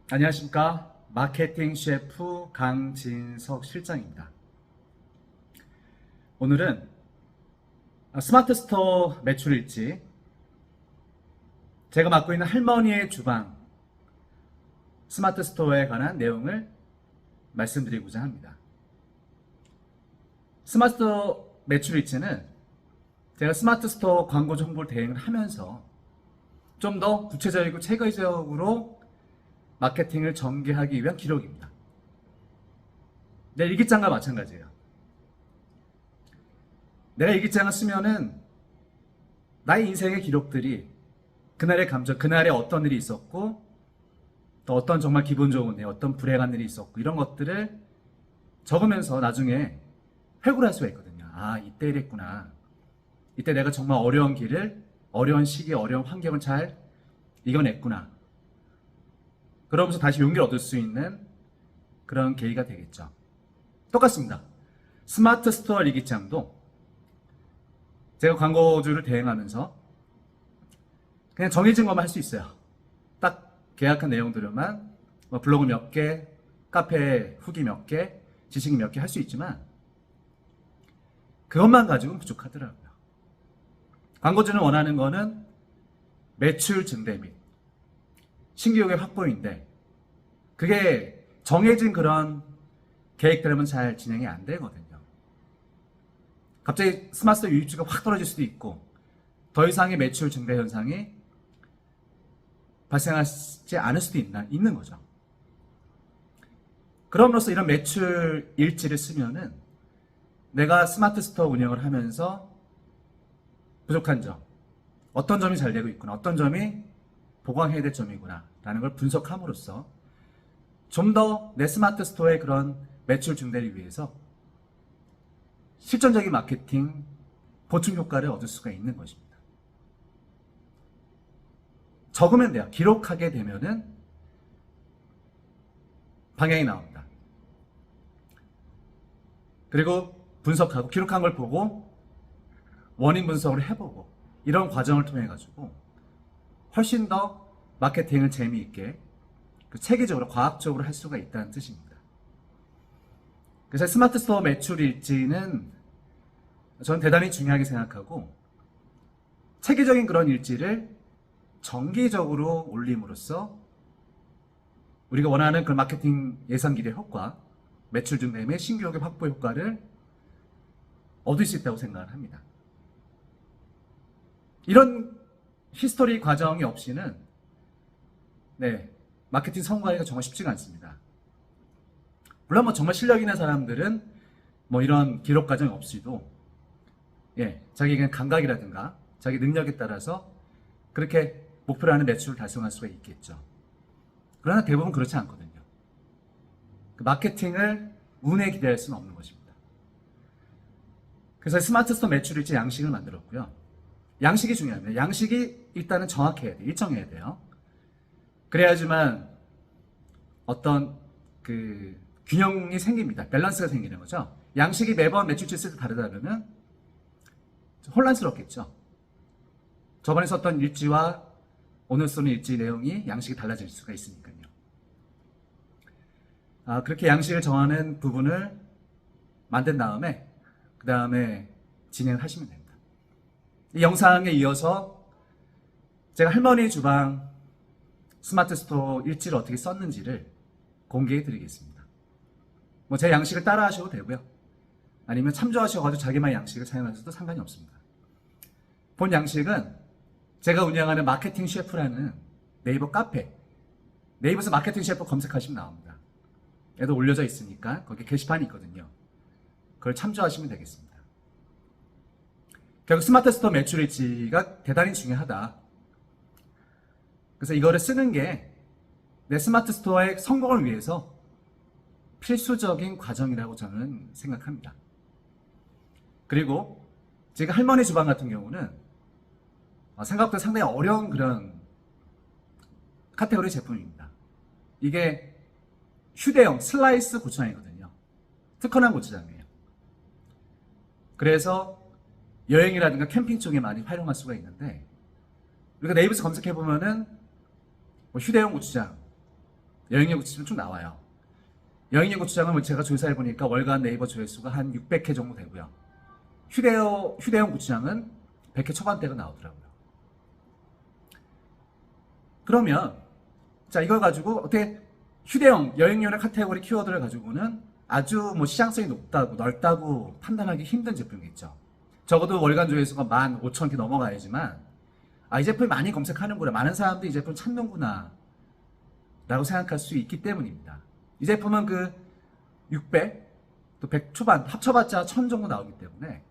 안녕하십니까. 마케팅 셰프 강진석 실장입니다. 오늘은 스마트 스토어 매출일지, 제가 맡고 있는 할머니의 주방 스마트 스토어에 관한 내용을 말씀드리고자 합니다. 스마트 스토어 매출일지는 제가 스마트 스토어 광고 정보를 대행을 하면서 좀 더 구체적이고 체계적으로 마케팅을 전개하기 위한 기록입니다. 내 일기장과 마찬가지예요. 내가 일기장을 쓰면은 나의 인생의 기록들이 그날의 감정, 그날에 어떤 일이 있었고 또 어떤 정말 기분 좋은 일, 어떤 불행한 일이 있었고 이런 것들을 적으면서 나중에 회고를 할 수가 있거든요. 아, 이때 이랬구나. 이때 내가 정말 어려운 길을, 어려운 시기, 어려운 환경을 잘 이겨냈구나. 그러면서 다시 용기를 얻을 수 있는 그런 계기가 되겠죠. 똑같습니다. 스마트 스토어 일기장도 제가 광고주를 대행하면서 그냥 정해진 것만 할 수 있어요. 딱 계약한 내용들만 블로그 몇 개, 카페 후기 몇 개, 지식 몇 개 할 수 있지만 그것만 가지고는 부족하더라고요. 광고주는 원하는 거는 매출 증대 및 신규용의 확보인데 그게 정해진 그런 계획대로는 잘 진행이 안 되거든요. 갑자기 스마트 스토어 유입주가 확 떨어질 수도 있고 더 이상의 매출 증대 현상이 발생하지 않을 수도 있는 거죠. 그럼으로써 이런 매출 일지를 쓰면은 내가 스마트 스토어 운영을 하면서 부족한 점, 어떤 점이 잘 되고 있구나, 어떤 점이 보강해야 될 점이구나 라는 걸 분석함으로써 좀 더 내 스마트 스토어의 그런 매출 증대를 위해서 실전적인 마케팅 보충 효과를 얻을 수가 있는 것입니다. 적으면 돼요. 기록하게 되면은 방향이 나옵니다. 그리고 분석하고 기록한 걸 보고 원인 분석을 해보고 이런 과정을 통해 가지고 훨씬 더 마케팅을 재미있게 체계적으로 과학적으로 할 수가 있다는 뜻입니다. 그래서 스마트 스토어 매출 일지는 저는 대단히 중요하게 생각하고 체계적인 그런 일지를 정기적으로 올림으로써 우리가 원하는 그 마케팅 예상 기대 효과, 매출 증대 및 신규 고객 확보 효과를 얻을 수 있다고 생각을 합니다. 이런 히스토리 과정이 없이는 마케팅 성공하기가 정말 쉽지가 않습니다. 물론 정말 실력 있는 사람들은 이런 기록 과정 없이도 자기 그냥 감각이라든가 자기 능력에 따라서 그렇게 목표로 하는 매출을 달성할 수가 있겠죠. 그러나 대부분 그렇지 않거든요. 그 마케팅을 운에 기대할 수는 없는 것입니다. 그래서 스마트 스토어 매출일지 양식을 만들었고요. 양식이 중요합니다. 양식이 일단은 정확해야 돼요. 일정해야 돼요. 그래야지만 어떤 그 균형이 생깁니다. 밸런스가 생기는 거죠. 양식이 매번 매출치 쓸 때 다르다면 혼란스럽겠죠. 저번에 썼던 일지와 오늘 쓰는 일지 내용이 양식이 달라질 수가 있으니까요. 그렇게 양식을 정하는 부분을 만든 다음에 그 다음에 진행을 하시면 됩니다. 이 영상에 이어서 제가 할머니 주방 스마트 스토어 일지를 어떻게 썼는지를 공개해 드리겠습니다. 제 양식을 따라 하셔도 되고요. 아니면 참조하셔가지고 자기만의 양식을 사용하셔도 상관이 없습니다. 본 양식은 제가 운영하는 마케팅 셰프라는 네이버 카페, 네이버에서 마케팅 셰프 검색하시면 나옵니다. 얘도 올려져 있으니까 거기 게시판이 있거든요. 그걸 참조하시면 되겠습니다. 결국 스마트 스토어 매출 일지가 대단히 중요하다. 그래서 이거를 쓰는 게 내 스마트 스토어의 성공을 위해서 필수적인 과정이라고 저는 생각합니다. 그리고 제가 할머니 주방 같은 경우는 생각보다 상당히 어려운 그런 카테고리 제품입니다. 이게 휴대용 슬라이스 고추장이거든요. 특허난 고추장이에요. 그래서 여행이라든가 캠핑 쪽에 많이 활용할 수가 있는데 우리가 네이버에서 검색해보면은 휴대용 고추장, 여행용 고추장 쭉 나와요. 여행용 고추장은 제가 조사해 보니까 월간 네이버 조회수가 한 600회 정도 되고요. 휴대용 고추장은 100회 초반대가 나오더라고요. 그러면 자, 이걸 가지고 어떻게 휴대용 여행용의 카테고리 키워드를 가지고는 아주 뭐 시장성이 높다고 넓다고 판단하기 힘든 제품이겠죠. 적어도 월간 조회수가 15,000개 넘어가야지만 이 제품이 많이 검색하는구나, 많은 사람들이 이 제품 찾는구나 라고 생각할 수 있기 때문입니다. 이 제품은 그 600, 또 100 초반 합쳐봤자 1000 정도 나오기 때문에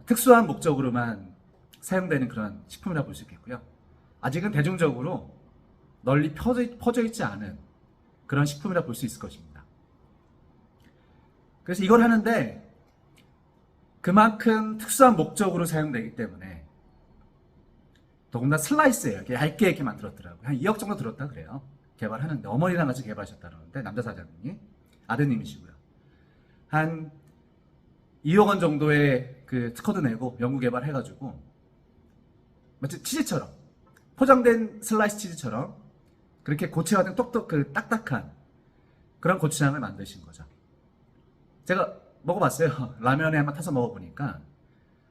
특수한 목적으로만 사용되는 그런 식품이라 볼 수 있겠고요. 아직은 대중적으로 널리 퍼져 있지 않은 그런 식품이라 볼 수 있을 것입니다. 그래서 이걸 하는데 그만큼 특수한 목적으로 사용되기 때문에 더군다나 슬라이스예요. 이렇게 얇게 이렇게 만들었더라고요. 한 2억 정도 들었다 그래요. 개발하는데 어머니랑 같이 개발하셨다는데, 남자 사장님이, 아드님이시고요. 한 2억 원 정도의 그 특허도 내고 연구 개발해가지고 마치 치즈처럼 포장된 슬라이스 치즈처럼 그렇게 고체화된 딱딱한 그런 고추장을 만드신 거죠. 제가 먹어봤어요. 라면에 한번 타서 먹어보니까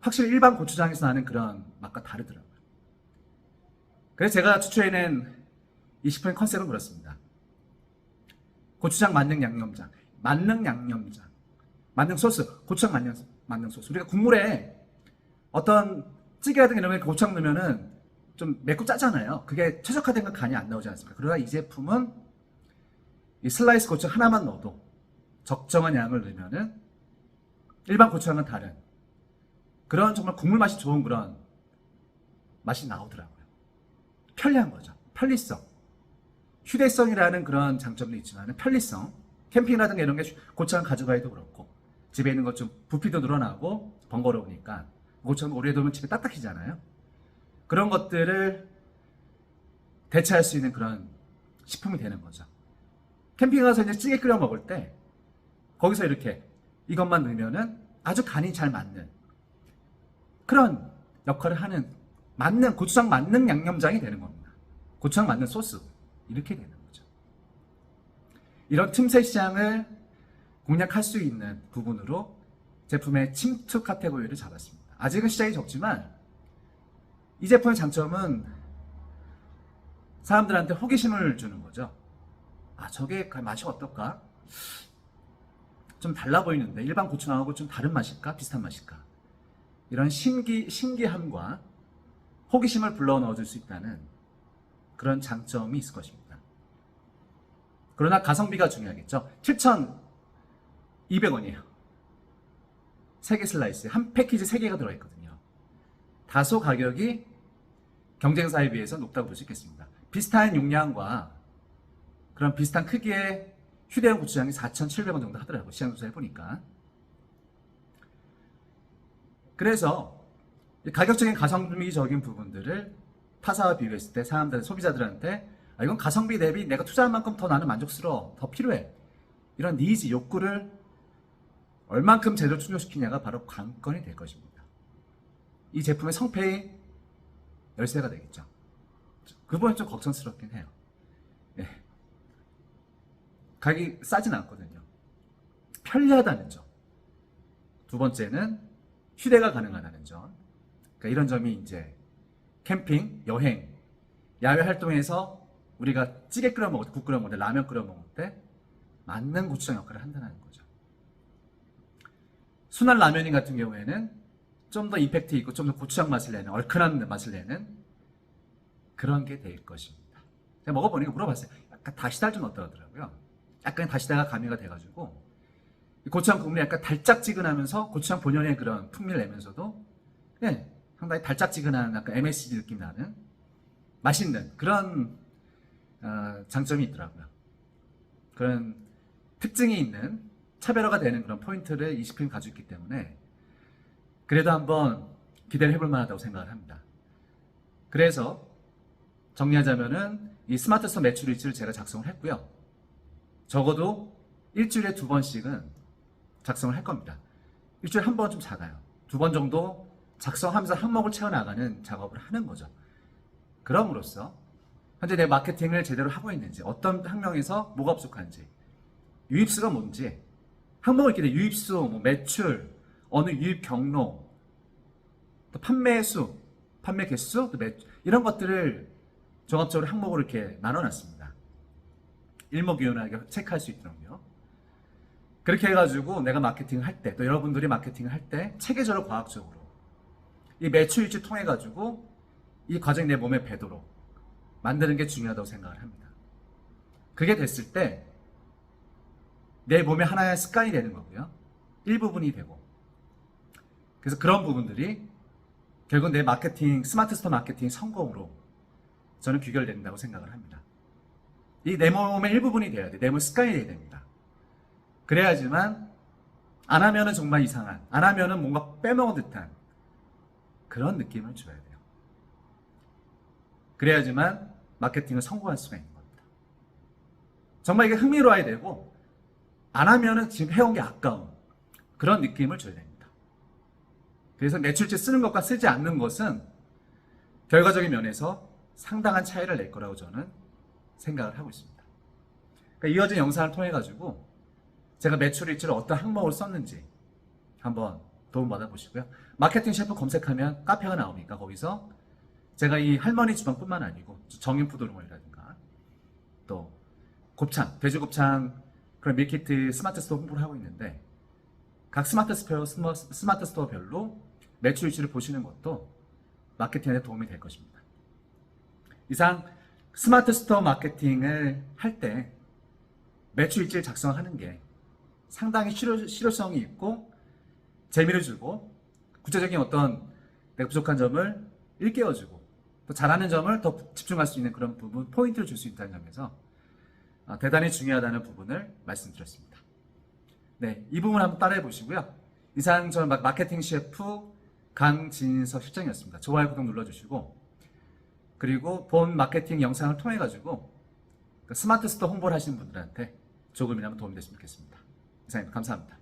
확실히 일반 고추장에서 나는 그런 맛과 다르더라고요. 그래서 제가 추천해낸 이 식품의 컨셉은 그렇습니다. 고추장 만능 양념장, 만능 소스, 고추장 만능 소스. 우리가 국물에 어떤 찌개라든가 이런 거 고추장 넣으면은 좀 맵고 짜잖아요. 그게 최적화된 건 간이 안 나오지 않습니까? 그러나 이 제품은 이 슬라이스 고추장 하나만 넣어도 적정한 양을 넣으면은 일반 고추장은 다른 그런 정말 국물 맛이 좋은 그런 맛이 나오더라고요. 편리한 거죠. 편리성. 휴대성이라는 그런 장점도 있지만 편리성. 캠핑이라든가 이런 게 고추장 가져가기도 그렇고 집에 있는 것 좀 부피도 늘어나고 번거로우니까 고추장 오래 두면 집에 딱딱해지잖아요. 그런 것들을 대체할 수 있는 그런 식품이 되는 거죠. 캠핑 가서 이제 찌개 끓여 먹을 때 거기서 이렇게 이것만 넣으면은 아주 간이 잘 맞는 그런 역할을 하는 고추장 만능 양념장이 되는 겁니다. 고추장 만능 소스. 이렇게 되는 거죠. 이런 틈새 시장을 공략할 수 있는 부분으로 제품의 침투 카테고리를 잡았습니다. 아직은 시장이 적지만 이 제품의 장점은 사람들한테 호기심을 주는 거죠. 저게 맛이 어떨까? 좀 달라 보이는데 일반 고추장하고 좀 다른 맛일까? 비슷한 맛일까? 이런 신기함과 호기심을 불러 넣어줄 수 있다는 그런 장점이 있을 것입니다. 그러나 가성비가 중요하겠죠. 7,200원이에요. 3개 슬라이스, 한 패키지 3개가 들어있거든요. 다소 가격이 경쟁사에 비해서 높다고 볼 수 있겠습니다. 비슷한 용량과 그런 비슷한 크기의 휴대용 고추장이 4,700원 정도 하더라고요. 시장 조사해 보니까. 그래서 가격적인 가성비적인 부분들을 타사와 비교했을 때 사람들, 소비자들한테 이건 가성비 대비 내가 투자한 만큼 더 나는 만족스러워, 더 필요해. 이런 니즈, 욕구를 얼만큼 제대로 충족시키냐가 바로 관건이 될 것입니다. 이 제품의 성패의 열쇠가 되겠죠. 그 부분이 좀 걱정스럽긴 해요. 예. 가격이 싸진 않거든요. 편리하다는 점. 두 번째는 휴대가 가능하다는 점. 그러니까 이런 점이 이제 캠핑, 여행, 야외 활동에서 우리가 찌개 끓여 먹을 때, 국 끓여 먹을 때, 라면 끓여 먹을 때 맞는 고추장 역할을 한다는 거죠. 순한 라면인 같은 경우에는 좀 더 임팩트 있고 좀 더 고추장 맛을 내는, 얼큰한 맛을 내는 그런 게 될 것입니다. 제가 먹어보니까 물어봤어요. 약간 다시다를 좀 넣더라고요. 약간 다시다가 가미가 돼가지고 고추장 국물이 약간 달짝지근하면서 고추장 본연의 그런 풍미를 내면서도 상당히 달짝지근한 약간 MSG 느낌 나는 맛있는 그런 장점이 있더라고요. 그런 특징이 있는 차별화가 되는 그런 포인트를 이 식품이 가지고 있기 때문에 그래도 한번 기대를 해볼 만하다고 생각을 합니다. 그래서 정리하자면은 이 스마트스토어 매출 일지를 제가 작성을 했고요. 적어도 일주일에 2번씩은 작성을 할 겁니다. 일주일에 한 번 좀 작아요. 2번 정도 작성하면서 항목을 채워나가는 작업을 하는 거죠. 그럼으로써 현재 내 마케팅을 제대로 하고 있는지, 어떤 항목에서 뭐가 부족한지, 유입수가 뭔지, 항목을 이렇게 유입수, 뭐 매출, 어느 유입 경로, 또 판매 수, 판매 개수, 또 이런 것들을 종합적으로 항목으로 이렇게 나눠놨습니다. 일목요연하게 체크할 수 있도록요. 그렇게 해가지고 내가 마케팅을 할 때, 또 여러분들이 마케팅을 할 때 체계적으로 과학적으로 이 매출 일지 통해 가지고 이 과정이 내 몸에 배도록 만드는 게 중요하다고 생각을 합니다. 그게 됐을 때 내 몸에 하나의 습관이 되는 거고요. 일부분이 되고. 그래서 그런 부분들이 결국 내 마케팅, 스마트 스토어 마케팅 성공으로 저는 귀결된다고 생각을 합니다. 이 내 몸의 일부분이 돼야 돼. 내 몸 습관이 돼야 됩니다. 그래야지만 안 하면은 정말 이상한, 안 하면은 뭔가 빼먹은 듯한 그런 느낌을 줘야 돼요. 그래야지만 마케팅을 성공할 수가 있는 겁니다. 정말 이게 흥미로워야 되고, 안 하면은 지금 해온 게 아까운 그런 느낌을 줘야 됩니다. 그래서 매출치 쓰는 것과 쓰지 않는 것은 결과적인 면에서 상당한 차이를 낼 거라고 저는 생각을 하고 있습니다. 그러니까 이어진 영상을 통해 가지고 제가 매출 일지를 어떤 항목을 썼는지 한번 도움받아 보시고요. 마케팅 셰프 검색하면 카페가 나오니까 거기서 제가 이 할머니 주방뿐만 아니고 정인푸드룸이라든가 또 곱창, 돼지곱창 그런 밀키트 스마트 스토어 홍보를 하고 있는데 각 스마트 스토어별로 매출 일지를 보시는 것도 마케팅에 도움이 될 것입니다. 이상 스마트 스토어 마케팅을 할 때 매출 일지를 작성하는 게 상당히 실효성이 있고 재미를 주고 구체적인 어떤 내가 부족한 점을 일깨워주고 또 잘하는 점을 더 집중할 수 있는 그런 부분, 포인트를 줄 수 있다는 점에서 대단히 중요하다는 부분을 말씀드렸습니다. 네, 이 부분 한번 따라해 보시고요. 이상 저는 마케팅 셰프 강진석 실장이었습니다. 좋아요, 구독 눌러주시고 그리고 본 마케팅 영상을 통해 가지고 스마트 스토어 홍보를 하시는 분들한테 조금이나마 도움이 됐으면 좋겠습니다. 이상입니다. 감사합니다.